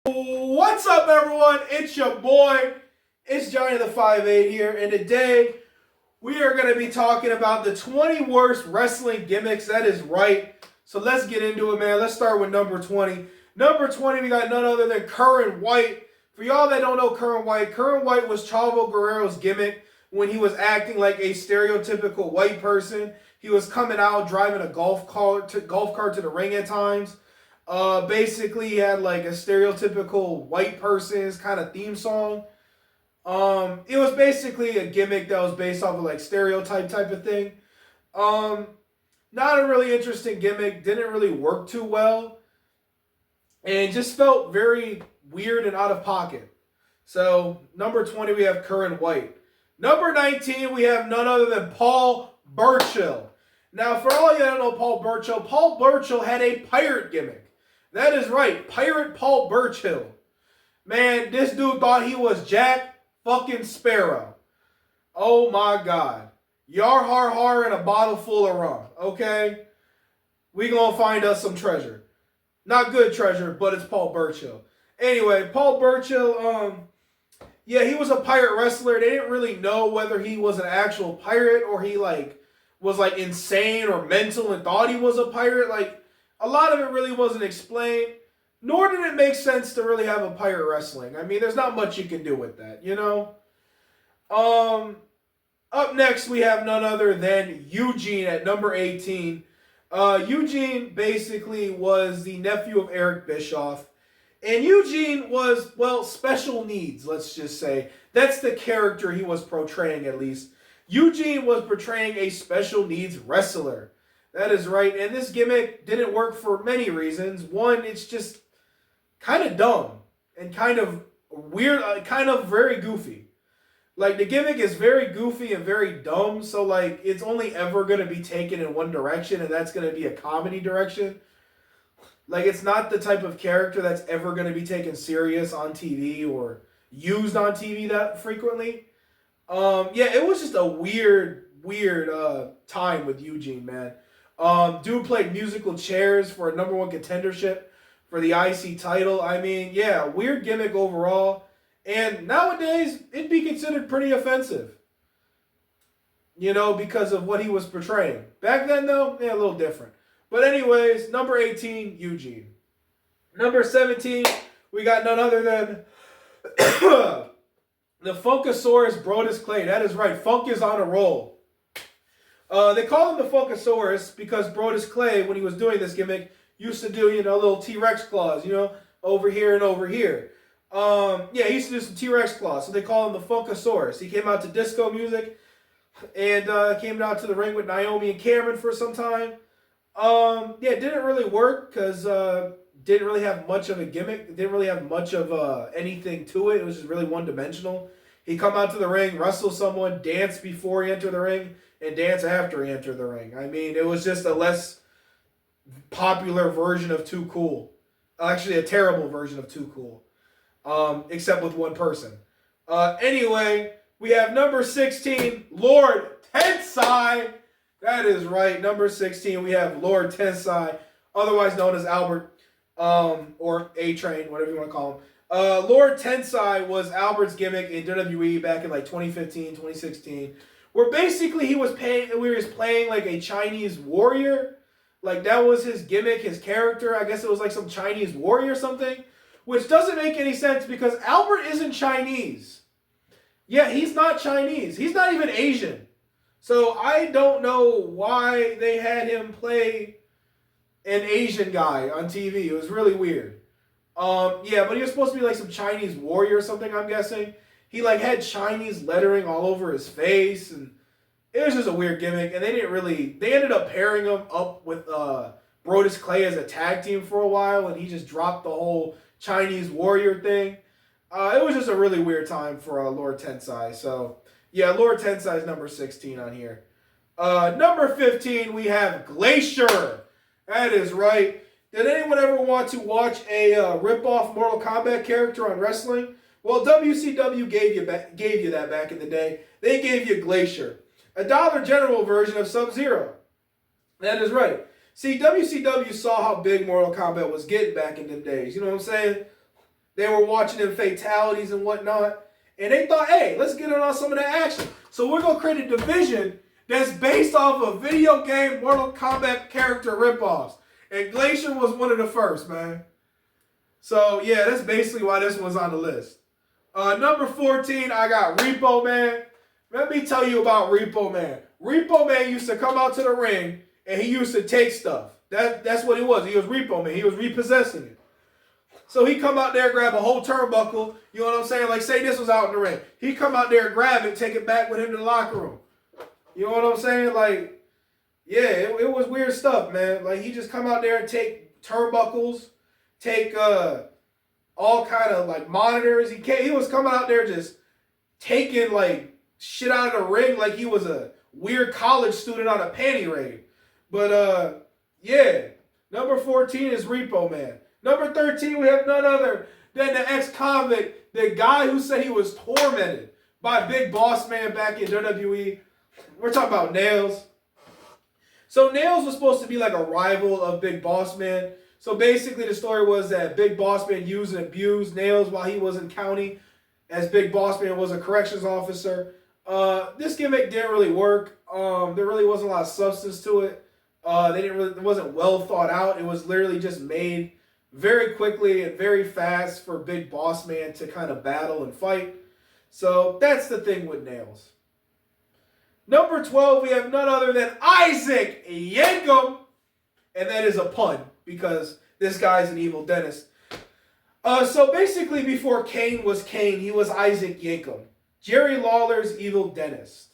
What's up, everyone? It's your boy. It's Johnny the 5'8" here, and today we are going to be talking about the 20 worst wrestling gimmicks. That is right. So let's get into it, man. Let's start with number 20. Number 20, we got none other than Curran White. For y'all that don't know Curran White was Chavo Guerrero's gimmick when he was acting like a stereotypical white person. He was coming out driving a golf cart to the ring at times. Basically, he had like a stereotypical white person's kind of theme song. It was basically a gimmick that was based off of like stereotype type of thing. Not a really interesting gimmick. Didn't really work too well, and just felt very weird and out of pocket. So number 20, we have Curran White. Number 19, we have none other than Paul Burchill. Now, for all you that don't know Paul Burchill had a pirate gimmick. That is right, Pirate Paul Burchill. Man, this dude thought he was Jack fucking Sparrow. Oh my God. Yar har har and a bottle full of rum, okay? We gonna find us some treasure. Not good treasure, but it's Paul Burchill. Anyway, Paul Burchill, yeah, he was a pirate wrestler. They didn't really know whether he was an actual pirate or he was insane or mental and thought he was a pirate. A lot of it really wasn't explained, nor did it make sense to really have a pirate wrestling. I mean, there's not much you can do with that, you know? Up next, we have none other than Eugene at number 18. Eugene basically was the nephew of Eric Bischoff. And Eugene was, well, special needs, let's just say. That's the character he was portraying, at least. Eugene was portraying a special needs wrestler. That is right. And this gimmick didn't work for many reasons. One, it's just kind of dumb and kind of weird, kind of very goofy. The gimmick is very goofy and very dumb. So, it's only ever going to be taken in one direction, and that's going to be a comedy direction. It's not the type of character that's ever going to be taken serious on TV or used on TV that frequently. Yeah, it was just a weird time with Eugene, man. Dude played musical chairs for a number one contendership for the IC title. I mean, yeah, weird gimmick overall. And nowadays, it'd be considered pretty offensive. You know, because of what he was portraying. Back then, though, yeah, a little different. But anyways, number 18, Eugene. Number 17, we got none other than the Funkasaurus Brodus Clay. That is right, Funk is on a roll. They call him the Funkasaurus because Brodus Clay, when he was doing this gimmick, used to do, little T-Rex claws, over here and over here. Yeah, he used to do some T-Rex claws, so they call him the Funkasaurus. He came out to disco music and came out to the ring with Naomi and Cameron for some time. Yeah, it didn't really work because didn't really have much of a gimmick. It didn't really have much of anything to it. It was just really one-dimensional. He'd come out to the ring, wrestle someone, dance before he entered the ring, and dance after he entered the ring. I mean, it was just a less popular version of Too Cool. Actually, a terrible version of Too Cool. Except with one person. Anyway, we have number 16, Lord Tensai. That is right. Number 16, we have Lord Tensai, otherwise known as Albert, or A-Train, whatever you want to call him. Lord Tensai was Albert's gimmick in WWE back in 2015, 2016, where basically he was playing like a Chinese warrior. That was his gimmick, his character. I guess it was like some Chinese warrior or something, which doesn't make any sense because Albert isn't Chinese. Yeah, he's not Chinese. He's not even Asian. So I don't know why they had him play an Asian guy on TV. It was really weird. Yeah, but he was supposed to be like some Chinese warrior or something, I'm guessing. He had Chinese lettering all over his face, and it was just a weird gimmick. And they ended up pairing him up with Brodus Clay as a tag team for a while, and he just dropped the whole Chinese warrior thing. It was just a really weird time for Lord Tensai. So, yeah, Lord Tensai is number 16 on here. Number 15, we have Glacier. That is right. Did anyone ever want to watch a rip-off Mortal Kombat character on wrestling? Well, WCW gave you that back in the day. They gave you Glacier, a Dollar General version of Sub-Zero. That is right. See, WCW saw how big Mortal Kombat was getting back in them days. You know what I'm saying? They were watching them fatalities and whatnot. And they thought, hey, let's get in on some of that action. So we're going to create a division that's based off of video game Mortal Kombat character ripoffs. And Glacier was one of the first, man. So, yeah, that's basically why this one's on the list. Number 14, I got Repo Man. Let me tell you about Repo Man. Repo Man used to come out to the ring, and he used to take stuff. That's what he was. He was Repo Man. He was repossessing it. So he come out there, grab a whole turnbuckle. You know what I'm saying? Like, say this was out in the ring. He come out there, grab it, take it back with him to the locker room. You know what I'm saying? Like, yeah, it was weird stuff, man. Like, he just come out there and take turnbuckles, take all kind of, like, monitors. He was coming out there just taking, like, shit out of the ring like he was a weird college student on a panty raid. But, yeah, number 14 is Repo Man. Number 13, we have none other than the ex-convict, the guy who said he was tormented by Big Boss Man back in WWE. We're talking about Nails. So Nails was supposed to be like a rival of Big Boss Man. So basically the story was that Big Boss Man used and abused Nails while he was in county, as Big Boss Man was a corrections officer. This gimmick didn't really work. There really wasn't a lot of substance to it. It wasn't well thought out. It was literally just made very quickly and very fast for Big Boss Man to kind of battle and fight. So that's the thing with Nails. Number 12, we have none other than Isaac Yankem. And that is a pun because this guy's an evil dentist. So basically before Kane was Kane, he was Isaac Yankem, Jerry Lawler's evil dentist.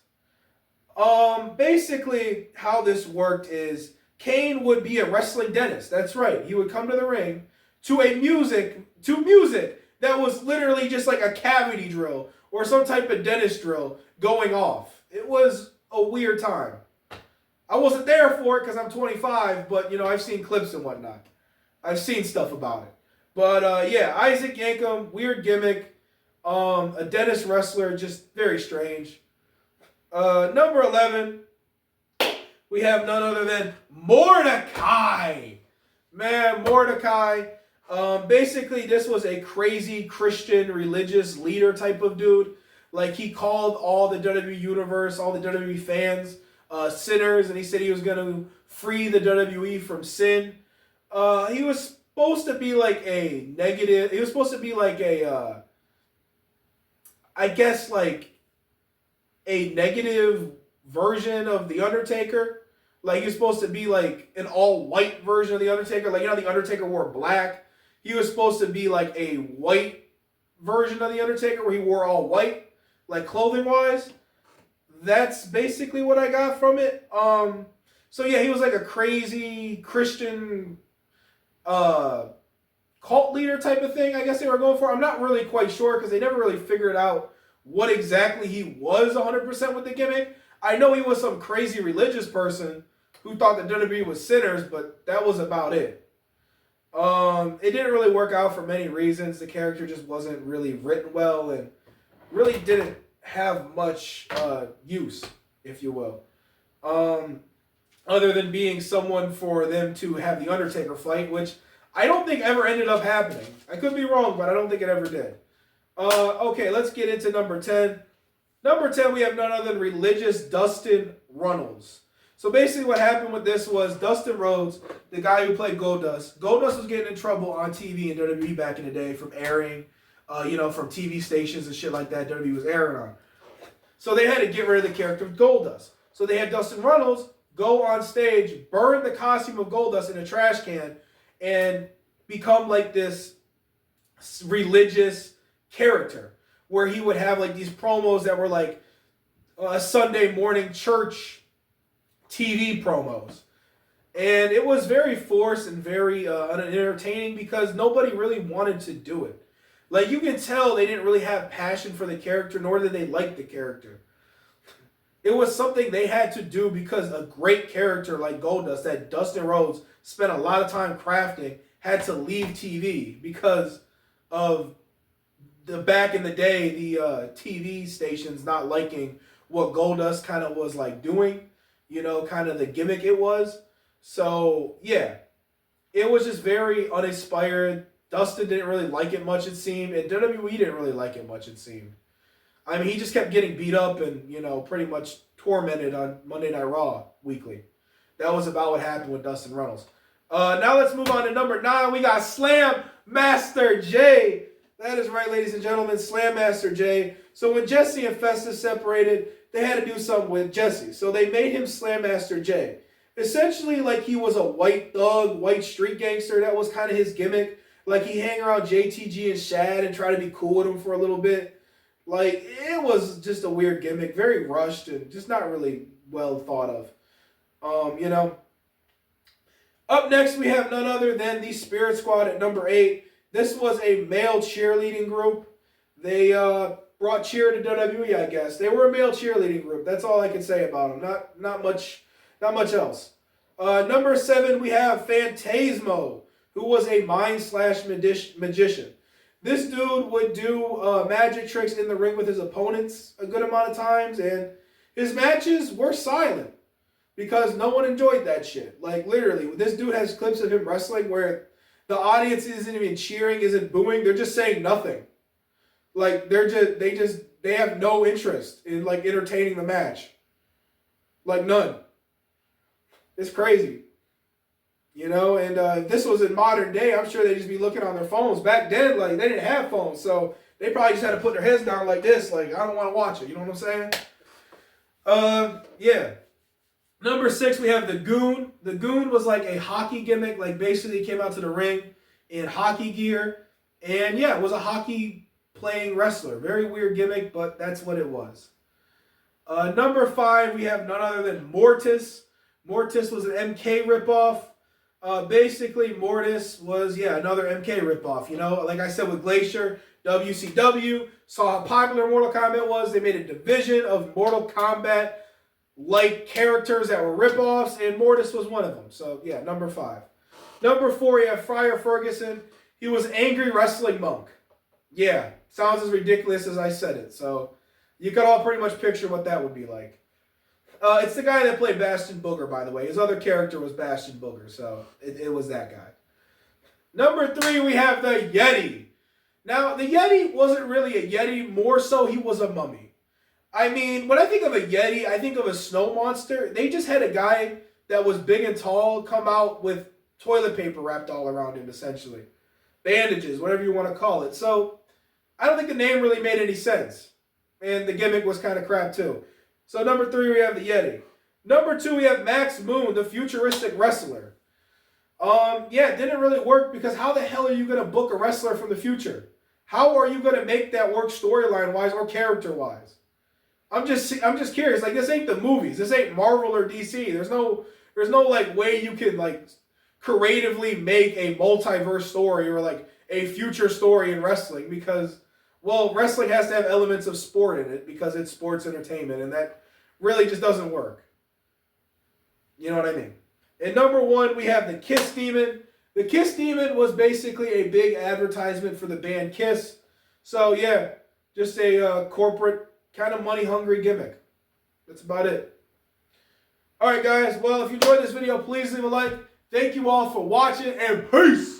Basically how this worked is Kane would be a wrestling dentist. That's right. He would come to the ring to music that was literally just like a cavity drill or some type of dentist drill going off. It was a weird time. I wasn't there for it because I'm 25, but, you know, I've seen clips and whatnot. I've seen stuff about it. But, yeah, Isaac Yankem, weird gimmick. A dentist wrestler, just very strange. Number 11, we have none other than Mordecai. Man, Mordecai. Basically, this was a crazy Christian religious leader type of dude. Like, he called all the WWE universe, all the WWE fans, sinners, and he said he was going to free the WWE from sin. He was supposed to be like a negative, he was supposed to be like a, I guess like a negative version of The Undertaker. Like, he was supposed to be like an all-white version of The Undertaker. Like, you know, The Undertaker wore black. He was supposed to be like a white version of The Undertaker where he wore all white, like clothing-wise. That's basically what I got from it. So yeah, he was like a crazy Christian cult leader type of thing, I guess they were going for. I'm not really quite sure because they never really figured out what exactly he was 100% with the gimmick. I know he was some crazy religious person who thought that WWE was sinners, but that was about it. It didn't really work out for many reasons. The character just wasn't really written well and really didn't have much use, if you will. Other than being someone for them to have The Undertaker fight, which I don't think ever ended up happening. I could be wrong, but I don't think it ever did. Okay, let's get into number 10. Number 10, we have none other than religious Dustin Runnels. So basically what happened with this was Dustin Rhodes, the guy who played Goldust. Goldust was getting in trouble on TV and WWE back in the day from airing, from TV stations and shit like that WWE was airing on. So they had to get rid of the character of Goldust. So they had Dustin Runnels go on stage, burn the costume of Goldust in a trash can, and become like this religious character where he would have like these promos that were like a Sunday morning church TV promos. And it was very forced and very unentertaining because nobody really wanted to do it. Like, you can tell they didn't really have passion for the character, nor did they like the character. It was something they had to do because a great character like Goldust that Dustin Rhodes spent a lot of time crafting had to leave TV because of the back in the day, the TV stations not liking what Goldust kind of was like doing, kind of the gimmick it was. So, yeah, it was just very uninspired. Dustin didn't really like it much, it seemed, and WWE didn't really like it much, it seemed. I mean, he just kept getting beat up and, you know, pretty much tormented on Monday Night Raw weekly. That was about what happened with Dustin Runnels. Now let's move on to number 9. We got Slam Master Jay. That is right, ladies and gentlemen, Slam Master Jay. So when Jesse and Festus separated, they had to do something with Jesse. So they made him Slam Master Jay. Essentially, like he was a white thug, white street gangster. That was kind of his gimmick. Like he hang around JTG and Shad and try to be cool with him for a little bit. Like it was just a weird gimmick, very rushed and just not really well thought of. You know. Up next, we have none other than the Spirit Squad at number 8. This was a male cheerleading group. They brought cheer to WWE, I guess. They were a male cheerleading group. That's all I can say about them. Not much else. Number 7, we have Phantasmo, who was a mind/magician. This dude would do magic tricks in the ring with his opponents a good amount of times, and his matches were silent because no one enjoyed that shit. Like, literally, this dude has clips of him wrestling where the audience isn't even cheering, isn't booing. They're just saying nothing. Like, they have no interest in, like, entertaining the match. Like, none. It's crazy. You know, and if this was in modern day, I'm sure they'd just be looking on their phones. Back then, like, they didn't have phones, so they probably just had to put their heads down like this. Like, I don't want to watch it. You know what I'm saying? Yeah. Number 6, we have the Goon. The Goon was like a hockey gimmick. Like, basically, he came out to the ring in hockey gear. And, yeah, it was a hockey-playing wrestler. Very weird gimmick, but that's what it was. Number 5, we have none other than Mortis. Mortis was an MK ripoff. Basically, Mortis was, another MK ripoff. You know, like I said with Glacier, WCW saw how popular Mortal Kombat was. They made a division of Mortal Kombat like characters that were ripoffs, and Mortis was one of them. So, yeah, number 5. Number 4, you have Friar Ferguson. He was Angry Wrestling Monk. Yeah, sounds as ridiculous as I said it. So, you could all pretty much picture what that would be like. It's the guy that played Bastion Booger, by the way. His other character was Bastion Booger, so it was that guy. Number 3, we have the Yeti. Now, the Yeti wasn't really a Yeti. More so, he was a mummy. I mean, when I think of a Yeti, I think of a snow monster. They just had a guy that was big and tall come out with toilet paper wrapped all around him, essentially. Bandages, whatever you want to call it. So, I don't think the name really made any sense. And the gimmick was kind of crap, too. So, number 3, we have the Yeti. Number 2, we have Max Moon, the futuristic wrestler. It didn't really work because how the hell are you going to book a wrestler from the future? How are you going to make that work storyline-wise or character-wise? I'm just curious. Like, this ain't the movies. This ain't Marvel or DC. There's no like way you can like creatively make a multiverse story or like a future story in wrestling because, well, wrestling has to have elements of sport in it because it's sports entertainment, and that really just doesn't work. You know what I mean? And number 1, we have the Kiss Demon. The Kiss Demon was basically a big advertisement for the band Kiss. So, yeah, just a corporate kind of money-hungry gimmick. That's about it. All right, guys. Well, if you enjoyed this video, please leave a like. Thank you all for watching, and peace!